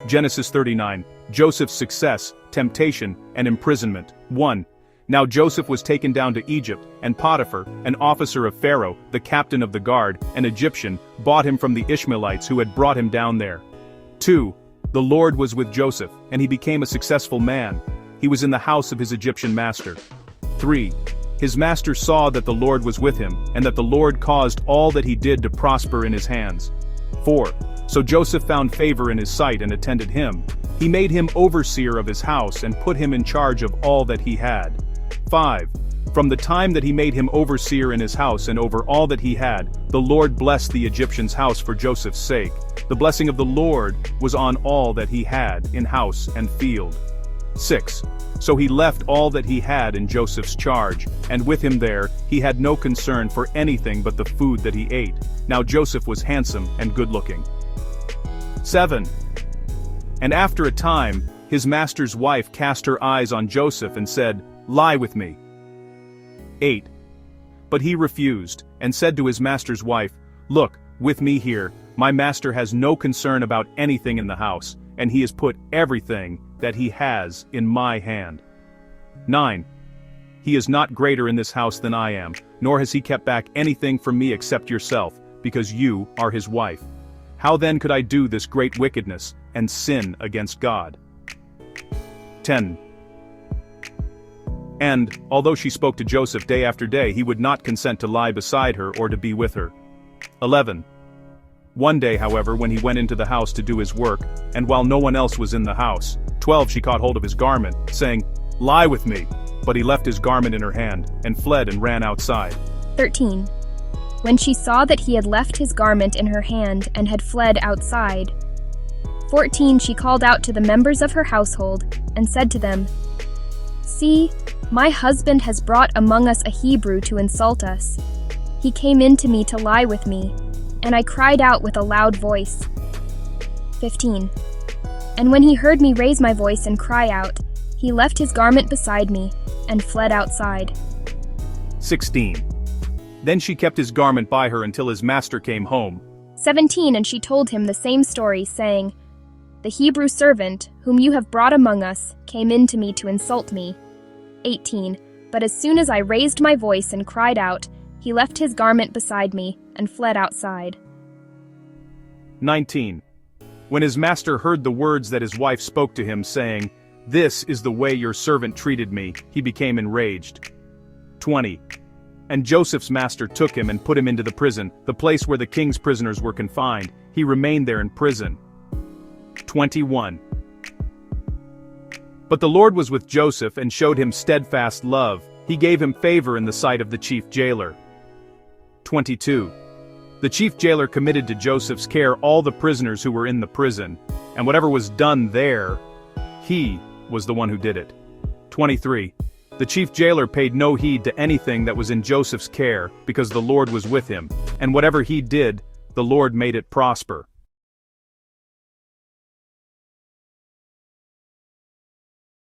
Genesis 39, Joseph's success, temptation, and imprisonment. 1. Now Joseph was taken down to Egypt, and Potiphar, an officer of Pharaoh, the captain of the guard, an Egyptian, bought him from the Ishmaelites who had brought him down there. 2. The Lord was with Joseph, and he became a successful man. He was in the house of his Egyptian master. 3. His master saw that the Lord was with him, and that the Lord caused all that he did to prosper in his hands. 4. So Joseph found favor in his sight and attended him. He made him overseer of his house and put him in charge of all that he had. 5. From the time that he made him overseer in his house and over all that he had, the Lord blessed the Egyptian's house for Joseph's sake. The blessing of the Lord was on all that he had in house and field. 6. So he left all that he had in Joseph's charge, and with him there, he had no concern for anything but the food that he ate. Now Joseph was handsome and good-looking. 7. And after a time, his master's wife cast her eyes on Joseph and said, "Lie with me." 8. But he refused, and said to his master's wife, "Look, with me here, my master has no concern about anything in the house, and he has put everything that he has in my hand." 9. He is not greater in this house than I am, nor has he kept back anything from me except yourself, because you are his wife. How then could I do this great wickedness, and sin against God? 10. And, although she spoke to Joseph day after day, he would not consent to lie beside her or to be with her. 11. One day, however, when he went into the house to do his work, and while no one else was in the house, 12 she caught hold of his garment, saying, "Lie with me." But he left his garment in her hand, and fled and ran outside. 13. When she saw that he had left his garment in her hand and had fled outside. 14. She called out to the members of her household, and said to them, "See, my husband has brought among us a Hebrew to insult us. He came in to me to lie with me, and I cried out with a loud voice." 15. And when he heard me raise my voice and cry out, he left his garment beside me, and fled outside. 16. Then she kept his garment by her until his master came home. 17. And she told him the same story, saying, "The Hebrew servant, whom you have brought among us, came in to me to insult me." 18. But as soon as I raised my voice and cried out, he left his garment beside me, and fled outside. 19. When his master heard the words that his wife spoke to him, saying, "This is the way your servant treated me," he became enraged. 20. And Joseph's master took him and put him into the prison, the place where the king's prisoners were confined. He remained there in prison. 21. But the Lord was with Joseph and showed him steadfast love. He gave him favor in the sight of the chief jailer. 22. The chief jailer committed to Joseph's care all the prisoners who were in the prison, and whatever was done there, he was the one who did it. 23. The chief jailer paid no heed to anything that was in Joseph's care, because the Lord was with him, and whatever he did, the Lord made it prosper.